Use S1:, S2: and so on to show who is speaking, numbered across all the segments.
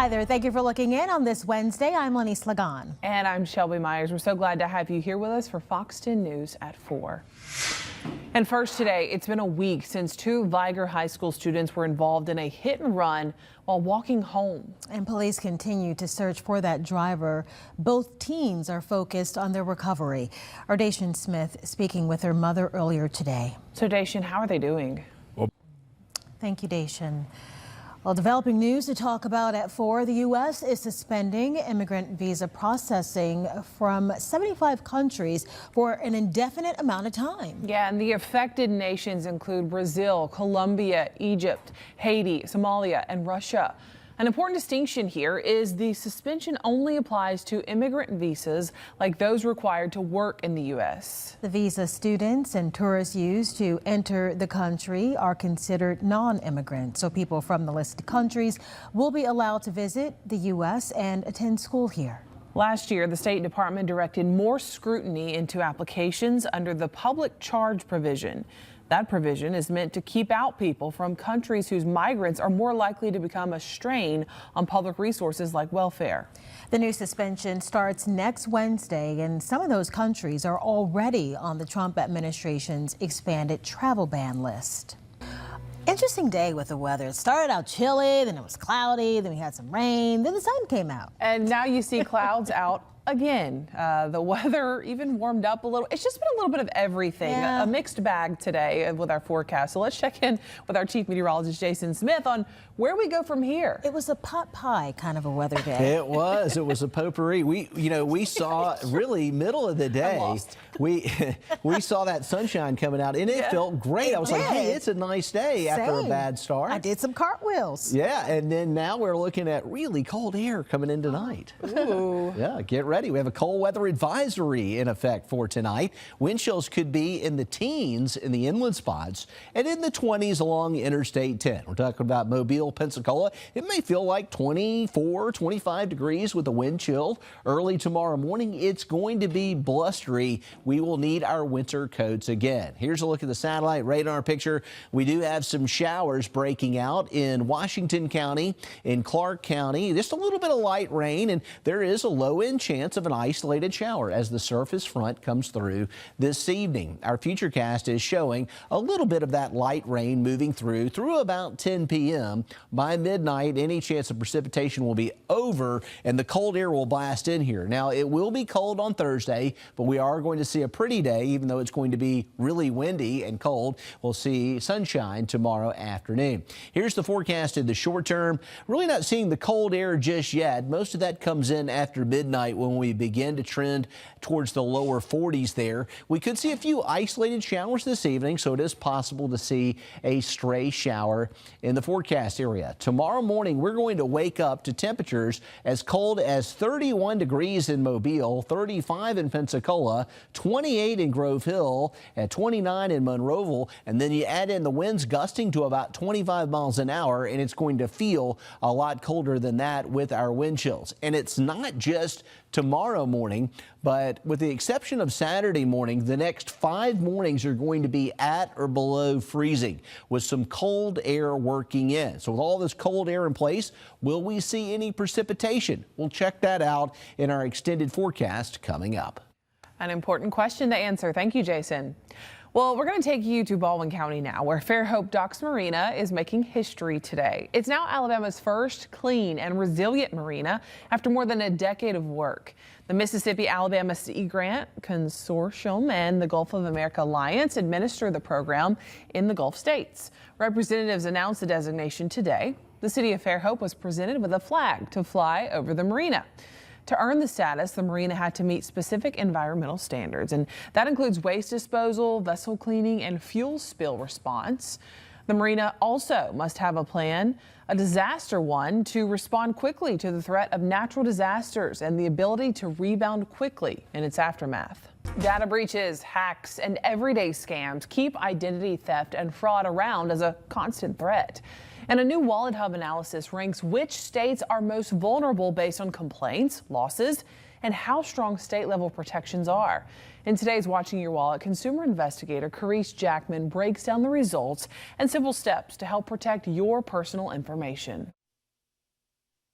S1: Hi there. Thank you for looking in on this Wednesday. I'm Lenny Slagan.
S2: And I'm Shelby Myers. We're so glad to have you here with us for Fox 10 News at 4. And first today, it's been a week since two Viger High School students were involved in a hit and run while walking home. And
S1: police continue to search for that driver. Both teens are focused on their recovery. Our Dacian Smith speaking with her mother earlier today.
S2: So Dacian, how are they doing?
S1: Thank you, Dacian. Well, developing news to talk about at 4. The U.S. is suspending immigrant visa processing from 75 countries for an indefinite amount of time.
S2: Yeah, and the affected nations include Brazil, Colombia, Egypt, Haiti, Somalia, and Russia. An important distinction here is the suspension only applies to immigrant visas like those required to work in the U.S.
S1: The visa students and tourists used to enter the country are considered non-immigrant, so people from the listed countries will be allowed to visit the U.S. and attend school here.
S2: Last year, the State Department directed more scrutiny into applications under the public charge provision. That provision is meant to keep out people from countries whose migrants are more likely to become a strain on public resources like welfare.
S1: The new suspension starts next Wednesday, and some of those countries are already on the Trump administration's expanded travel ban list. Interesting day with the weather. It started out chilly, then it was cloudy, then we had some rain, then the sun came out.
S2: And now you see clouds out again. The weather even warmed up a little. It's just been a little bit of everything.
S1: Yeah.
S2: A mixed bag today with our forecast. So let's check in with our chief meteorologist, Jason Smith, on where we go from here.
S1: It was a pot pie kind of a weather day.
S3: It was. It was a potpourri. We saw really middle of the day. We saw that sunshine coming out, and it felt great. I was like, hey, it's a nice day after a bad start.
S1: I did some cartwheels.
S3: Yeah, and then now we're looking at really cold air coming in tonight.
S2: Ooh.
S3: Yeah, get ready. We have a cold weather advisory in effect for tonight. Wind chills could be in the teens in the inland spots and in the 20s along Interstate 10. We're talking about Mobile, Pensacola. It may feel like 24, 25 degrees with the wind chill. Early tomorrow morning, it's going to be blustery. We will need our winter coats again. Here's a look at the satellite radar picture. We do have some showers breaking out in Washington County, in Clark County. Just a little bit of light rain, and there is a low-end chance of an isolated shower as the surface front comes through this evening. Our futurecast is showing a little bit of that light rain moving through about 10 p.m. By midnight, any chance of precipitation will be over and the cold air will blast in here. Now, it will be cold on Thursday, but we are going to see a pretty day, even though it's going to be really windy and cold. We'll see sunshine tomorrow afternoon. Here's the forecast in the short term. Really not seeing the cold air just yet. Most of that comes in after midnight when we begin to trend towards the lower 40s there. We could see a few isolated showers this evening, so it is possible to see a stray shower in the forecast area. Tomorrow morning, we're going to wake up to temperatures as cold as 31 degrees in Mobile, 35 in Pensacola, 28 in Grove Hill, at 29 in Monroeville, and then you add in the winds gusting to about 25 miles an hour, and it's going to feel a lot colder than that with our wind chills. And it's not just tomorrow morning, but with the exception of Saturday morning, the next 5 mornings are going to be at or below freezing with some cold air working in. So with all this cold air in place, will we see any precipitation? We'll check that out in our extended forecast coming up.
S2: An important question to answer. Thank you, Jason. Well, we're going to take you to Baldwin County now, where Fairhope Docks Marina is making history today. It's now Alabama's first clean and resilient marina after more than a decade of work. The Mississippi-Alabama Sea Grant Consortium and the Gulf of America Alliance administer the program in the Gulf states. Representatives announced the designation today. The city of Fairhope was presented with a flag to fly over the marina. To earn the status, the marina had to meet specific environmental standards, and that includes waste disposal, vessel cleaning, and fuel spill response. The marina also must have a plan, a disaster one, to respond quickly to the threat of natural disasters and the ability to rebound quickly in its aftermath. Data breaches, hacks, and everyday scams keep identity theft and fraud around as a constant threat. And a new Wallet Hub analysis ranks which states are most vulnerable based on complaints, losses, and how strong state-level protections are. In today's Watching Your Wallet, consumer investigator Carice Jackman breaks down the results and simple steps to help protect your personal information.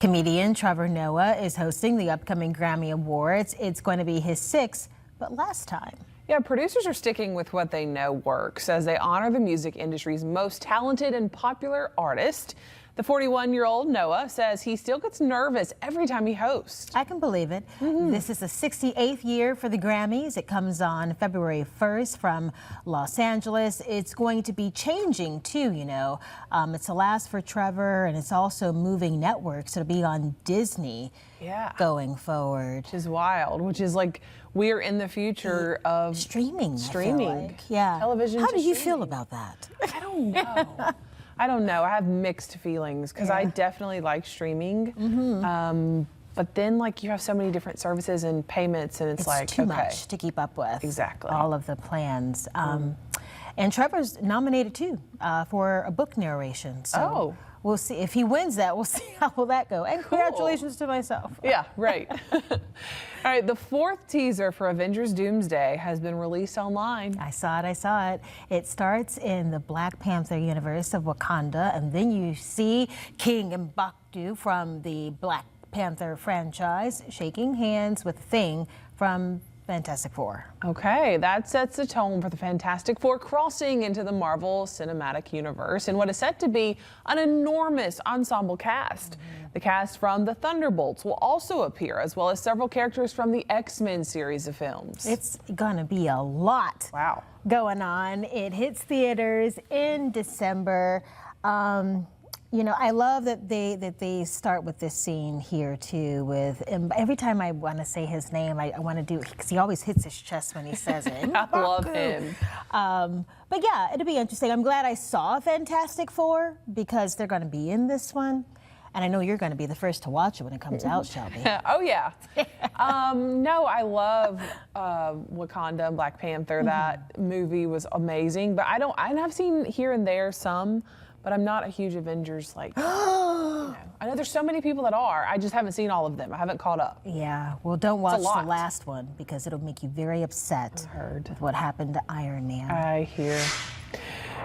S1: Comedian Trevor Noah is hosting the upcoming Grammy Awards. It's going to be his 6th, but last time.
S2: Yeah, producers are sticking with what they know works as they honor the music industry's most talented and popular artist. The 41-year-old Noah says he still gets nervous every time he hosts.
S1: I can believe it. This is the 68th year for the Grammys. It comes on February 1st from Los Angeles. It's going to be changing too, you know. It's the last for Trevor, and it's also moving networks. It'll be on Disney going forward.
S2: Which is wild, which is like we're in the future of
S1: streaming.
S2: Yeah. Television.
S1: How do you feel about that?
S2: I don't know. I don't know. I have mixed feelings because I definitely like streaming. But then like you have so many different services and payments and it's like
S1: too much to keep up with.
S2: Exactly.
S1: All of the plans. And Trevor's nominated too for a book narration. So we'll see if he wins that. We'll see how will that go. And congratulations to myself.
S2: Yeah, right. All right, the 4th teaser for Avengers Doomsday has been released online.
S1: I saw it. It starts in the Black Panther universe of Wakanda, and then you see King M'Baku from the Black Panther franchise shaking hands with Thing from Fantastic Four.
S2: Okay, that sets the tone for the Fantastic Four crossing into the Marvel Cinematic Universe in what is set to be an enormous ensemble cast. The cast from the Thunderbolts will also appear, as well as several characters from the X-Men series of films.
S1: It's gonna be a lot going on. It hits theaters in December. You know, I love that they start with this scene here too. With every time I want to say his name, I want to do it because he always hits his chest when he says it.
S2: I love him.
S1: But yeah, it'll be interesting. I'm glad I saw Fantastic Four because they're going to be in this one. And I know you're going to be the first to watch it when it comes out, Shelby.
S2: Oh, yeah. No, I love Wakanda and Black Panther. That movie was amazing. But I've seen here and there some, but I'm not a huge Avengers like. I know there's so many people that are. I just haven't seen all of them. I haven't caught up.
S1: Yeah, well, don't watch the last one because it'll make you very upset with what happened to Iron Man.
S2: I hear.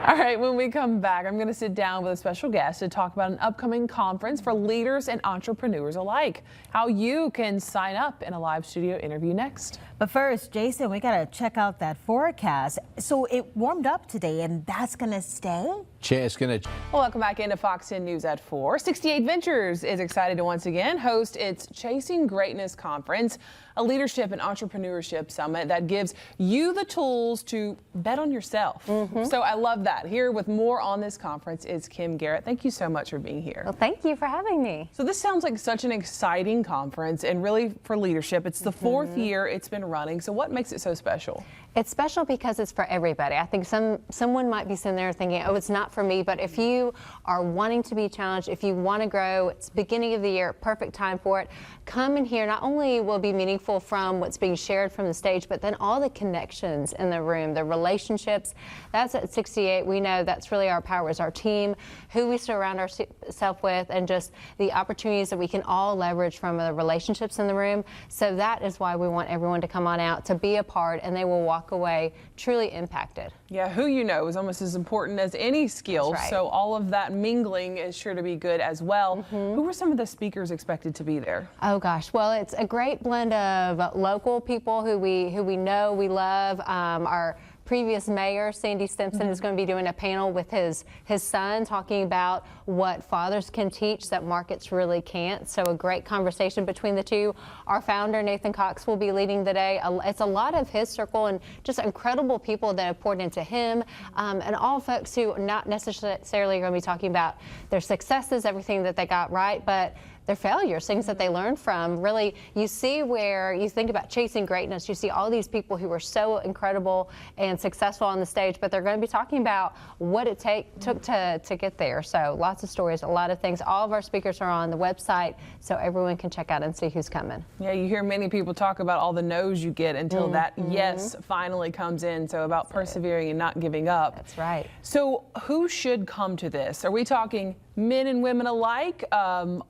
S2: All right, when we come back, I'm going to sit down with a special guest to talk about an upcoming conference for leaders and entrepreneurs alike. How you can sign up in a live studio interview next.
S1: But first, Jason, we got to check out that forecast. So it warmed up today, and that's going to stay?
S2: Well, welcome back into Fox 10 News at 4. 68 Ventures is excited to once again host its Chasing Greatness Conference, a leadership and entrepreneurship summit that gives you the tools to bet on yourself. So I love that. Here with more on this conference is Kim Garrett. Thank you so much for being here.
S4: Well, thank you for having me.
S2: So this sounds like such an exciting conference and really for leadership. It's the 4th year it's been running. So what makes it so special?
S4: It's special because it's for everybody. I think someone might be sitting there thinking, oh, it's not for me. But if you are wanting to be challenged, if you want to grow, it's beginning of the year, perfect time for it. Come in here. Not only will it be meaningful from what's being shared from the stage, but then all the connections in the room, the relationships. That's at 68. We know that's really our power, is our team, who we surround ourselves with, and just the opportunities that we can all leverage from the relationships in the room. So that is why we want everyone to come on out to be a part, and they will walk away truly impacted.
S2: Yeah, who you know is almost as important as any skill.
S4: That's right.
S2: So all of that mingling is sure to be good as well. Who were some of the speakers expected to be there?
S4: Oh gosh, well, it's a great blend of local people who we know, we love. Our previous mayor, Sandy Stinson, is going to be doing a panel with his son talking about what fathers can teach that markets really can't. So a great conversation between the two. Our founder, Nathan Cox, will be leading the day. It's a lot of his circle and just incredible people that have poured into him, and all folks who are not necessarily going to be talking about their successes, everything that they got right, but their failures, things that they learned from. Really, you see where you think about chasing greatness, you see all these people who were so incredible and successful on the stage, but they're going to be talking about what it took to get there. So lots of stories, a lot of things. All of our speakers are on the website, so everyone can check out and see who's coming.
S2: Yeah, you hear many people talk about all the no's you get until that yes finally comes in. So about persevering and not giving up.
S4: That's right.
S2: So who should come to this? Are we talking men and women alike,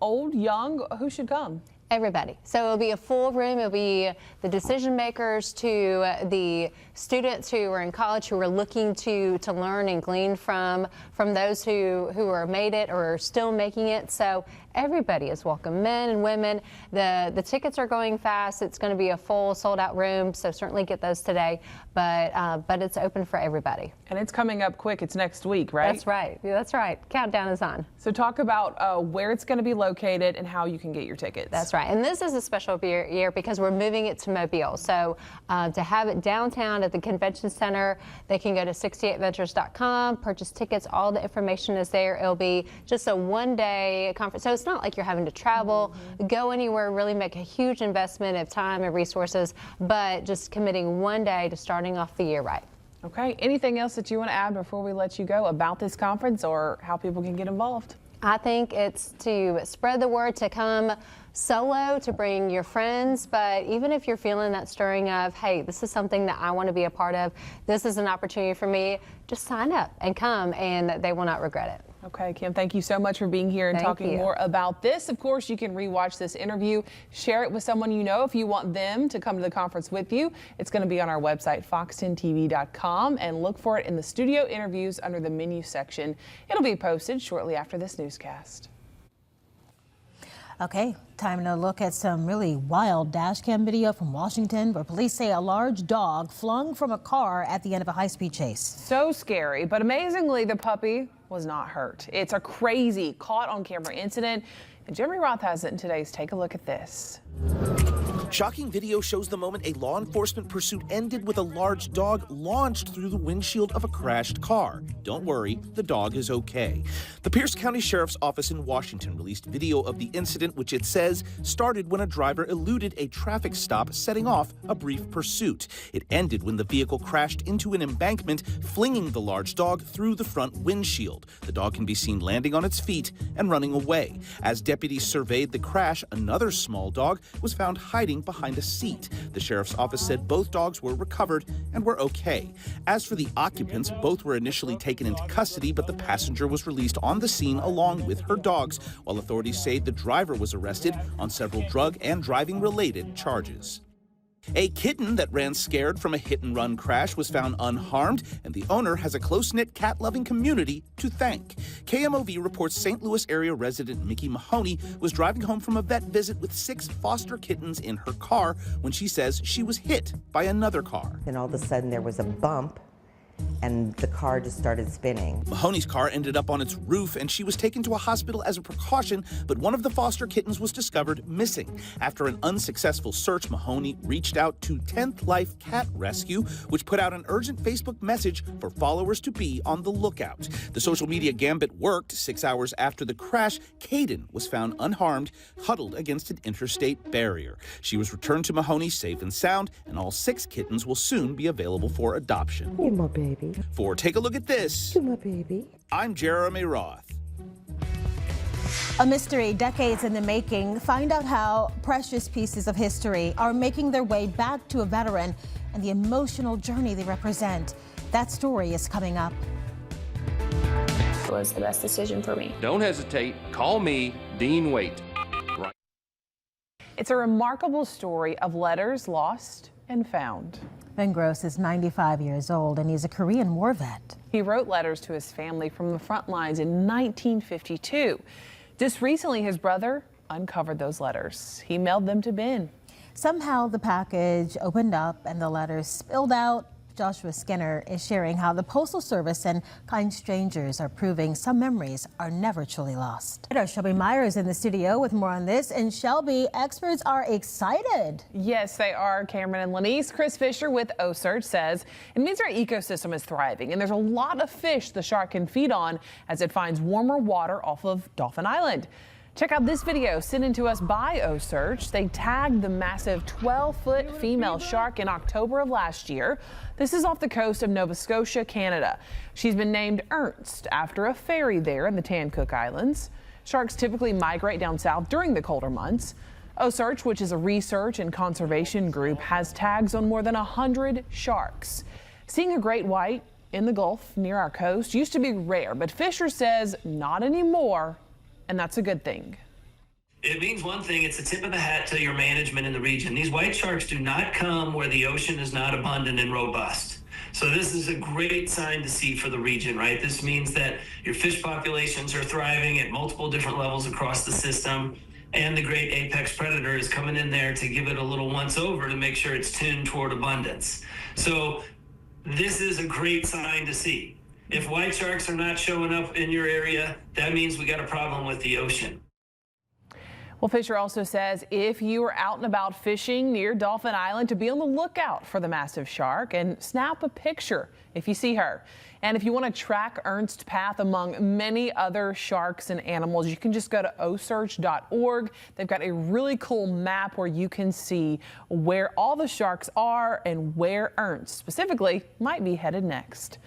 S2: old, young? Who should come?
S4: Everybody. So it'll be a full room. It'll be the decision makers to the students who are in college who are looking to learn and glean from those who are made it or are still making it. So everybody is welcome, men and women. The tickets are going fast. It's going to be a full sold-out room, so certainly get those today. But it's open for everybody.
S2: And it's coming up quick. It's next week, right?
S4: That's right. That's right. Countdown is on.
S2: So talk about where it's going to be located and how you can get your tickets.
S4: That's right. And this is a special year because we're moving it to Mobile. So to have it downtown at the convention center, they can go to 68ventures.com, purchase tickets. All the information is there. It'll be just a one-day conference. So it's not like you're having to travel, go anywhere, really make a huge investment of time and resources, but just committing one day to starting off the year right.
S2: Okay. Anything else that you want to add before we let you go about this conference or how people can get involved?
S4: I think it's to spread the word, to come solo, to bring your friends, but even if you're feeling that stirring of, hey, this is something that I want to be a part of, this is an opportunity for me, just sign up and come, and they will not regret it.
S2: Okay, Kim, thank you so much for being here and talking more about this. Of course, you can rewatch this interview, share it with someone you know if you want them to come to the conference with you. It's going to be on our website, fox10tv.com, and look for it in the studio interviews under the menu section. It'll be posted shortly after this newscast.
S1: Okay, time to look at some really wild dash cam video from Washington where police say a large dog flung from a car at the end of a high-speed chase.
S2: So scary, but amazingly, the puppy was not hurt. It's a crazy caught on camera incident, and Jeremy Roth has it in today's Take a Look at This.
S5: Shocking video shows the moment a law enforcement pursuit ended with a large dog launched through the windshield of a crashed car. Don't worry, the dog is okay. The Pierce County Sheriff's Office in Washington released video of the incident, which it says started when a driver eluded a traffic stop, setting off a brief pursuit. It ended when the vehicle crashed into an embankment, flinging the large dog through the front windshield. The dog can be seen landing on its feet and running away. As deputies surveyed the crash, another small dog was found hiding behind a seat. The sheriff's office said both dogs were recovered and were okay. As for the occupants, both were initially taken into custody, but the passenger was released on the scene along with her dogs, while authorities say the driver was arrested on several drug and driving-related charges. A kitten that ran scared from a hit-and-run crash was found unharmed, and the owner has a close-knit cat-loving community to thank. KMOV reports St. Louis area resident Mickey Mahoney was driving home from a vet visit with 6 foster kittens in her car when she says she was hit by another car.
S6: Then all of a sudden there was a bump, and the car just started spinning.
S5: Mahoney's car ended up on its roof, and she was taken to a hospital as a precaution, but one of the foster kittens was discovered missing. After an unsuccessful search, Mahoney reached out to 10th Life Cat Rescue, which put out an urgent Facebook message for followers to be on the lookout. The social media gambit worked. 6 hours after the crash, Caden was found unharmed, huddled against an interstate barrier. She was returned to Mahoney safe and sound, and all 6 kittens will soon be available for adoption.
S6: You're my baby.
S5: For Take a Look at This,
S6: You're my baby.
S5: I'm Jeremy Roth.
S1: A mystery decades in the making. Find out how precious pieces of history are making their way back to a veteran and the emotional journey they represent. That story is coming up.
S7: It was the best decision for me.
S8: Don't hesitate. Call me, Dean Waite. Right.
S2: It's a remarkable story of letters lost and found.
S1: Ben Gross is 95 years old and he's a Korean War vet.
S2: He wrote letters to his family from the front lines in 1952. Just recently, his brother uncovered those letters. He mailed them to Ben.
S1: Somehow the package opened up and the letters spilled out. Joshua Skinner is sharing how the Postal Service and kind strangers are proving some memories are never truly lost. Our Shelby Myers in the studio with more on this. And Shelby, experts are excited.
S2: Yes, they are, Cameron and Lenise. Chris Fisher with OSearch says it means our ecosystem is thriving, and there's a lot of fish the shark can feed on as it finds warmer water off of Dolphin Island. Check out this video sent in to us by OSearch. They tagged the massive 12-foot female shark in October of last year. This is off the coast of Nova Scotia, Canada. She's been named Ernst after a ferry there in the Tan Cook Islands. Sharks typically migrate down south during the colder months. OSearch, which is a research and conservation group, has tags on more than 100 sharks. Seeing a great white in the Gulf near our coast used to be rare, but Fisher says not anymore. And that's a good thing.
S9: It means one thing, it's a tip of the hat to your management in the region. These white sharks do not come where the ocean is not abundant and robust. So this is a great sign to see for the region, right? This means that your fish populations are thriving at multiple different levels across the system, and the great apex predator is coming in there to give it a little once over to make sure it's tuned toward abundance. So this is a great sign to see. If white sharks are not showing up in your area, that means we got a problem with the ocean.
S2: Well, Fisher also says if you are out and about fishing near Dolphin Island, to be on the lookout for the massive shark and snap a picture if you see her. And if you want to track Ernst's path among many other sharks and animals, you can just go to osearch.org. They've got a really cool map where you can see where all the sharks are and where Ernst specifically might be headed next.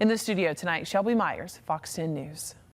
S2: In the studio tonight, Shelby Myers, Fox 10 News.